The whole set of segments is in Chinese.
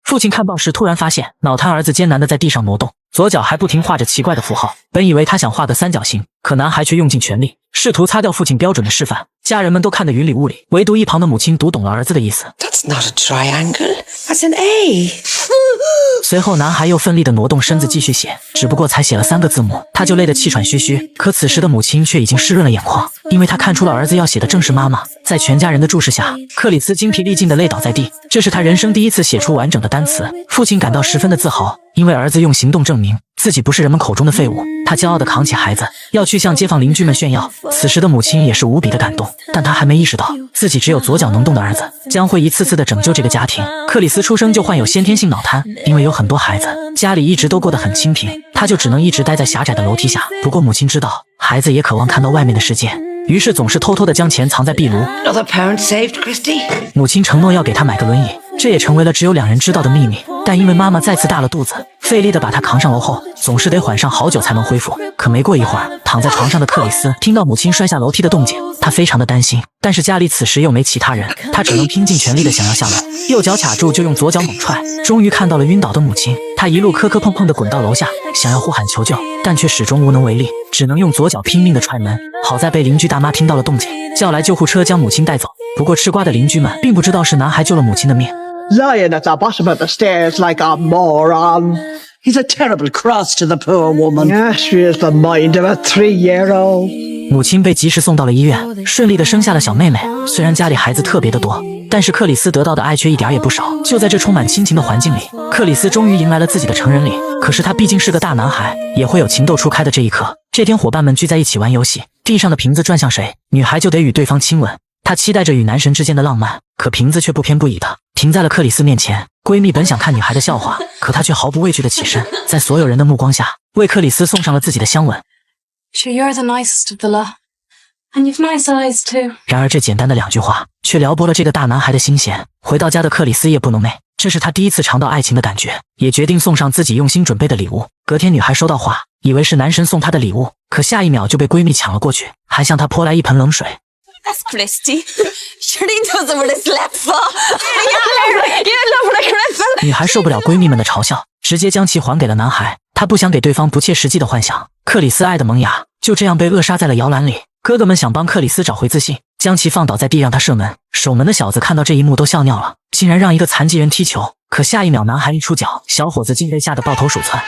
父亲看报时突然发现，脑瘫儿子艰难地在地上挪动，左脚还不停画着奇怪的符号。本以为他想画个三角形，可男孩却用尽全力，试图擦掉父亲标准的示范。家人们都看得云里雾里，唯独一旁的母亲读懂了儿子的意思。That's not a triangle, that's an A 随后男孩又奋力地挪动身子继续写，只不过才写了3个字母，他就累得气喘吁吁。可此时的母亲却已经湿润了眼眶，因为他看出了儿子要写的正是妈妈。在全家人的注视下，克里斯精疲力尽地累倒在地，这是他人生第一次写出完整的单词。父亲感到十分的自豪，因为儿子用行动证明自己不是人们口中的废物。他骄傲地扛起孩子，要去向街坊邻居们炫耀。此时的母亲也是无比的感动，但她还没意识到自己只有左脚能动的儿子将会一次次地拯救这个家庭。克里斯出生就患有先天性脑瘫，因为有很多孩子，家里一直都过得很清贫，他就只能一直待在狭窄的楼梯下。不过母亲知道孩子也渴望看到外面的世界，于是总是偷偷地将钱藏在壁炉。Another pound saved, Christy. 母亲承诺要给他买个轮椅，这也成为了只有2人知道的秘密。但因为妈妈再次大了肚子，费力地把他扛上楼后，总是得缓上好久才能恢复。可没过一会儿，躺在床上的克里斯听到母亲摔下楼梯的动静，他非常的担心，但是家里此时又没其他人，他只能拼尽全力地想要下楼，右脚卡住就用左脚猛踹，终于看到了晕倒的母亲。他一路磕磕碰碰地滚到楼下，想要呼喊求救，但却始终无能为力，只能用左脚拼命地踹门。好在被邻居大妈听到了动静，叫来救护车将母亲带走。不过吃瓜的邻居们并不知道是男孩救了母亲的命。Lying at the bottom of the stairs like a moron. He's a terrible cross to the poor woman. Yeah, she has the mind of a 3-year-old. 母亲被及时送到了医院，顺利地生下了小妹妹。虽然家里孩子特别的多，但是克里斯得到的爱却一点也不少。就在这充满亲情的环境里，克里斯终于迎来了自己的成人礼。可是他毕竟是个大男孩，也会有情窦初开的这一刻。这天伙伴们聚在一起玩游戏，地上的瓶子转向谁，女孩就得与对方亲吻。她期待着与男神之间的浪漫，可瓶子却不偏不倚的停在了克里斯面前。闺蜜本想看女孩的笑话，可她却毫不畏惧的起身，在所有人的目光下为克里斯送上了自己的香吻。Sure, you're the nicest of the lot. And you've nice eyes too. 然而这简单的2句话却撩拨了这个大男孩的心弦。回到家的克里斯夜不能寐，这是他第一次尝到爱情的感觉，也决定送上自己用心准备的礼物。隔天女孩收到花，以为是男神送她的礼物，可下一秒就被闺蜜抢了过去，还向她泼来一盆冷水。That's Christy. Surely doesn't want to slap for. 女孩受不了闺蜜们的嘲笑，直接将其还给了男孩。她不想给对方不切实际的幻想。克里斯爱的萌芽就这样被扼杀在了摇篮里。哥哥们想帮克里斯找回自信，将其放倒在地让他射门。守门的小子看到这一幕都笑尿了，竟然让一个残疾人踢球。可下一秒男孩一出脚，小伙子竟被吓得抱头鼠窜。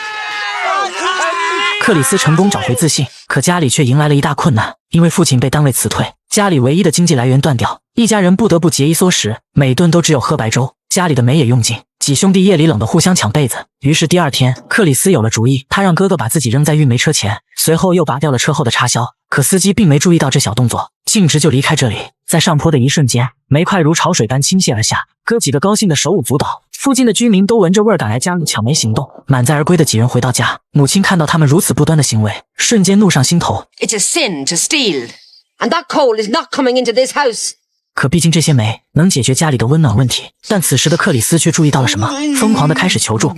克里斯成功找回自信，可家里却迎来了一大困难，因为父亲被单位辞退，家里唯一的经济来源断掉，一家人不得不节衣缩食，每顿都只有喝白粥，家里的煤也用尽。几兄弟夜里冷得互相抢被子，于是第2天，克里斯有了主意，他让哥哥把自己扔在运煤车前，随后又拔掉了车后的插销。可司机并没注意到这小动作，径直就离开这里。在上坡的一瞬间，煤块如潮水般倾泻而下，哥几个高兴的手舞足蹈。附近的居民都闻着味儿赶来加入抢煤行动。满载而归的几人回到家，母亲看到他们如此不端的行为，瞬间怒上心头。 It's a sin to steal, and that coal is not coming into this house. 可毕竟这些煤能解决家里的温暖问题，但此时的克里斯却注意到了什么，疯狂地开始求助。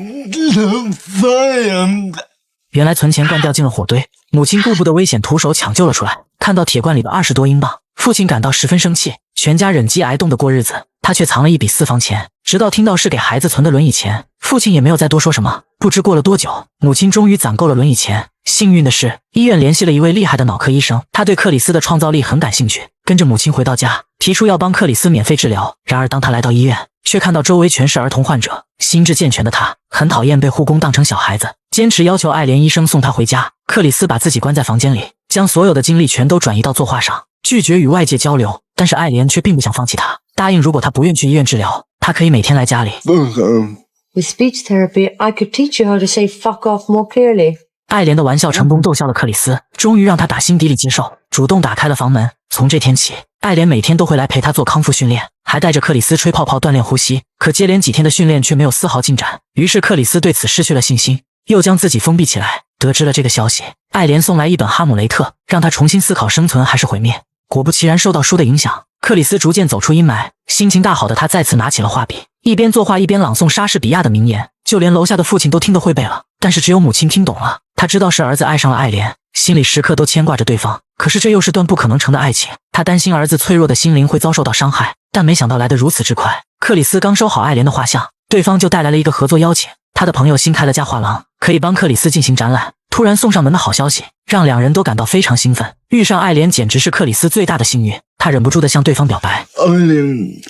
原来存钱罐掉进了火堆，母亲顾不得危险徒手抢救了出来。看到铁罐里的20多英镑，父亲感到十分生气。全家忍饥挨冻的过日子，他却藏了一笔私房钱，直到听到是给孩子存的轮椅钱，父亲也没有再多说什么。不知过了多久，母亲终于攒够了轮椅钱。幸运的是，医院联系了一位厉害的脑科医生，他对克里斯的创造力很感兴趣，跟着母亲回到家，提出要帮克里斯免费治疗。然而当他来到医院，却看到周围全是儿童患者，心智健全的他很讨厌被护工当成小孩子，坚持要求爱莲医生送他回家。克里斯把自己关在房间里，将所有的精力全都转移到作画上，拒绝与外界交流。但是爱莲却并不想放弃他，答应如果他不愿去医院治疗，他可以每天来家里。With speech therapy, I could teach you how to say fuck off more clearly. 爱莲的玩笑成功逗笑了克里斯，终于让他打心底里接受，主动打开了房门。从这天起，爱莲每天都会来陪他做康复训练，还带着克里斯吹泡泡锻炼呼吸。可接连几天的训练却没有丝毫进展，于是克里斯对此失去了信心，又将自己封闭起来。得知了这个消息，爱莲送来一本《哈姆雷特》，让他重新思考生存还是毁灭。果不其然，受到书的影响，克里斯逐渐走出阴霾，心情大好的他再次拿起了画笔，一边作画一边朗诵莎士比亚的名言，就连楼下的父亲都听得会背了。但是只有母亲听懂了，他知道是儿子爱上了爱莲，心里时刻都牵挂着对方。可是这又是段不可能成的爱情，他担心儿子脆弱的心灵会遭受到伤害，但没想到来得如此之快。克里斯刚收好爱莲的画像，对方就带来了一个合作邀请。他的朋友新开了家画廊，可以帮克里斯进行展览。突然送上门的好消息，让两人都感到非常兴奋。遇上爱莲简直是克里斯最大的幸运，他忍不住地向对方表白。Eileen,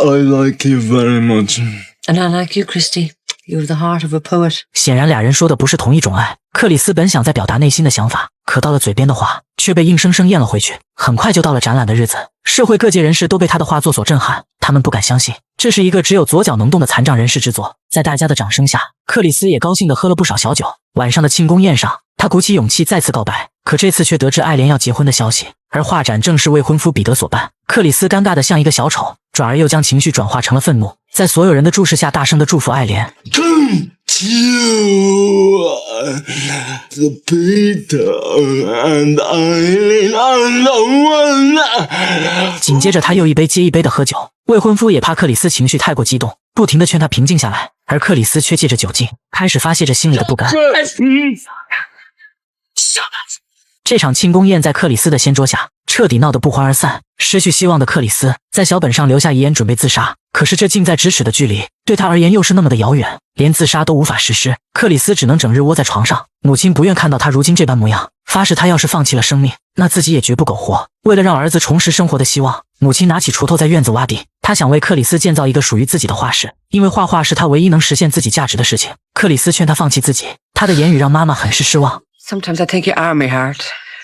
I like you very much. And I like you, Christy. You have the heart of a poet. 显然俩人说的不是同一种爱。克里斯本想在表达内心的想法，可到了嘴边的话却被硬生生咽了回去。很快就到了展览的日子，社会各界人士都被他的画作所震撼，他们不敢相信这是一个只有左脚能动的残障人士之作。在大家的掌声下，克里斯也高兴地喝了不少小酒。晚上的庆功宴上，他鼓起勇气再次告白，可这次却得知爱莲要结婚的消息，而画展正是未婚夫彼得所办。克里斯尴尬得像一个小丑，转而又将情绪转化成了愤怒，在所有人的注视下大声地祝福爱莲。The Peter and Eileen are the one. 紧接着他又一杯接一杯的喝酒，未婚夫也怕克里斯情绪太过激动，不停地劝他平静下来，而克里斯却借着酒劲开始发泄着心里的不甘。这场庆功宴在克里斯的掀桌下彻底闹得不欢而散。失去希望的克里斯在小本上留下遗言，准备自杀，可是这近在咫尺的距离对他而言又是那么的遥远，连自杀都无法实施。克里斯只能整日窝在床上，母亲不愿看到他如今这般模样，发誓他要是放弃了生命，那自己也绝不苟活。为了让儿子重拾生活的希望，母亲拿起锄头在院子挖地，他想为克里斯建造一个属于自己的画室，因为画画是他唯一能实现自己价值的事情。克里斯劝他放弃自己，他的言语让妈妈很是失望。 Sometimes I think you are my heart.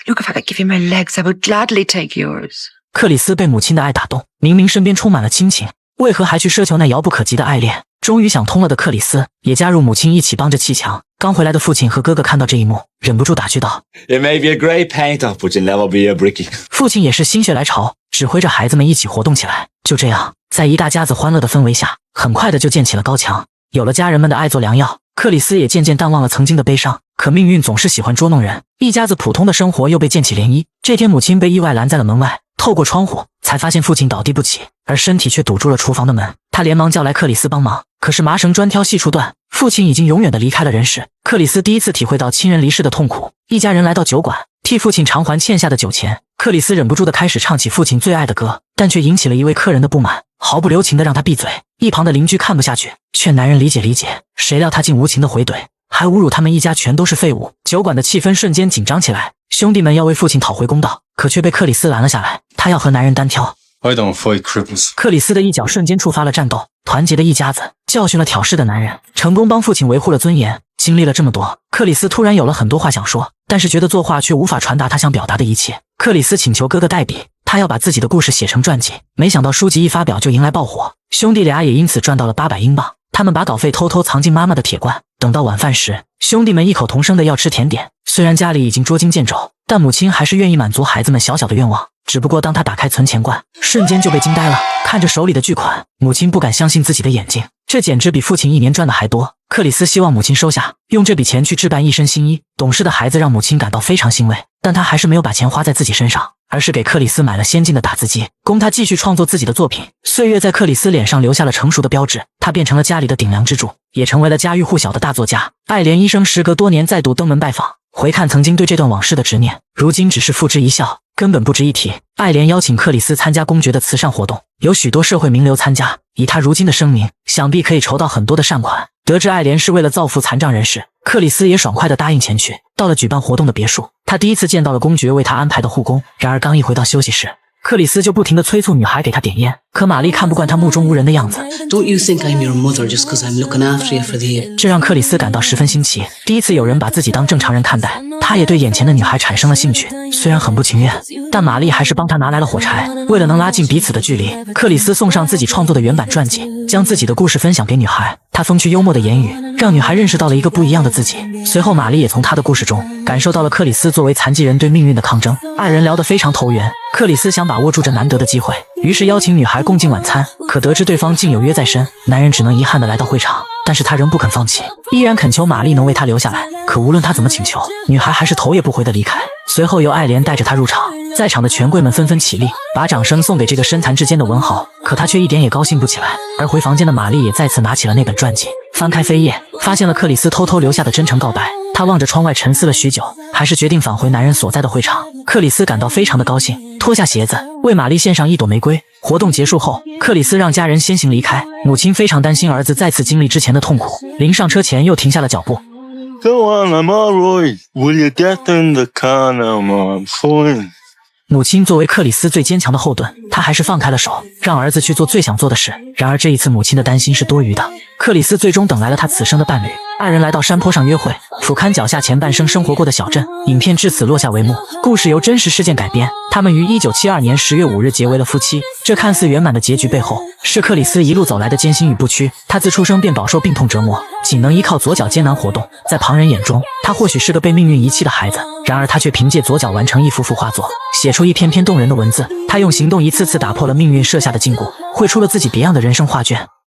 Look, if I could give you my legs, I would gladly take yours. 克里斯被母亲的爱打动，明明身边充满了亲情，为何还去奢求那遥不可及的爱恋？终于想通了的克里斯也加入母亲一起帮着砌墙。刚回来的父亲和哥哥看到这一幕，忍不住打趣道 ：“You may be a great painter, but you'll never be a brickie。”父亲也是心血来潮，指挥着孩子们一起活动起来。就这样，在一大家子欢乐的氛围下，很快的就建起了高墙。有了家人们的爱做良药，克里斯也渐渐淡忘了曾经的悲伤。可命运总是喜欢捉弄人，一家子普通的生活又被溅起涟漪。这天，母亲被意外拦在了门外，透过窗户才发现父亲倒地不起，而身体却堵住了厨房的门。他连忙叫来克里斯帮忙，可是麻绳专挑细处断，父亲已经永远的离开了人世。克里斯第一次体会到亲人离世的痛苦。一家人来到酒馆，替父亲偿还欠下的酒钱。克里斯忍不住的开始唱起父亲最爱的歌，但却引起了一位客人的不满，毫不留情的让他闭嘴。一旁的邻居看不下去，劝男人理解理解，谁料他竟无情的回怼，还侮辱他们一家全都是废物。酒馆的气氛瞬间紧张起来，兄弟们要为父亲讨回公道，可却被克里斯拦了下来。他要和男人单挑。I don't fight cripples。克里斯的一脚瞬间触发了战斗，团结的一家子教训了挑事的男人，成功帮父亲维护了尊严。经历了这么多，克里斯突然有了很多话想说，但是觉得作画却无法传达他想表达的一切。克里斯请求哥哥代笔，他要把自己的故事写成传记。没想到书籍一发表就迎来爆火，兄弟俩也因此赚到了800英镑。他们把稿费偷偷藏进妈妈的铁罐，等到晚饭时，兄弟们异口同声的要吃甜点。虽然家里已经捉襟见肘，但母亲还是愿意满足孩子们小小的愿望。只不过当他打开存钱罐，瞬间就被惊呆了，看着手里的巨款，母亲不敢相信自己的眼睛，这简直比父亲一年赚的还多。克里斯希望母亲收下，用这笔钱去置办一身新衣。懂事的孩子让母亲感到非常欣慰，但他还是没有把钱花在自己身上，而是给克里斯买了先进的打字机，供他继续创作自己的作品。岁月在克里斯脸上留下了成熟的标志，他变成了家里的顶梁支柱，也成为了家喻户晓的大作家。爱莲医生时隔多年再度登门拜访，回看曾经对这段往事的执念，如今只是付之一笑，根本不值一提。爱莲邀请克里斯参加公爵的慈善活动，有许多社会名流参加，以他如今的声名，想必可以筹到很多的善款。得知爱莲是为了造福残障人士，克里斯也爽快地答应前去。到了举办活动的别墅，他第一次见到了公爵为他安排的护工。然而刚一回到休息室，克里斯就不停地催促女孩给他点烟，可玛丽看不惯他目中无人的样子。 Don't you think I'm your mother just because I'm looking after you for the year? 这让克里斯感到十分新奇，第一次有人把自己当正常人看待。他也对眼前的女孩产生了兴趣，虽然很不情愿，但玛丽还是帮他拿来了火柴。为了能拉近彼此的距离，克里斯送上自己创作的原版传记，将自己的故事分享给女孩。他风趣幽默的言语让女孩认识到了一个不一样的自己。随后玛丽也从他的故事中感受到了克里斯作为残疾人对命运的抗争。二人聊得非常投缘，克里斯想把握住这难得的机会，于是邀请女孩共进晚餐。可得知对方竟有约在身，男人只能遗憾地来到会场，但是他仍不肯放弃，依然恳求玛丽能为他留下来。可无论他怎么请求，女孩还是头也不回地离开。随后由爱莲带着他入场，在场的权贵们纷纷起立，把掌声送给这个身残志坚的文豪。可他却一点也高兴不起来。而回房间的玛丽也再次拿起了那本传记，翻开扉页，发现了克里斯偷偷留下的真诚告白。他望着窗外沉思了许久，还是决定返回男人所在的会场。克里斯感到非常的高兴，脱下鞋子为玛丽献上一朵玫瑰，活动结束后，克里斯让家人先行离开，母亲非常担心儿子再次经历之前的痛苦。临上车前又停下了脚步。Go on, I'm alright. Will you get in the car now, Mom? I'm fine. 母亲作为克里斯最坚强的后盾，她还是放开了手，让儿子去做最想做的事。然而这一次母亲的担心是多余的。克里斯最终等来了他此生的伴侣，二人来到山坡上约会，俯瞰脚下前半生生活过的小镇。影片至此落下帷幕。故事由真实事件改编，他们于1972年10月5日结为了夫妻。这看似圆满的结局背后，是克里斯一路走来的艰辛与不屈。他自出生便饱受病痛折磨，仅能依靠左脚艰难活动。在旁人眼中，他或许是个被命运遗弃的孩子，然而他却凭借左脚完成一幅幅画作，写出一篇篇动人的文字。他用行动一次次打破了命运设下的禁锢，绘出了自己别样的人生画卷。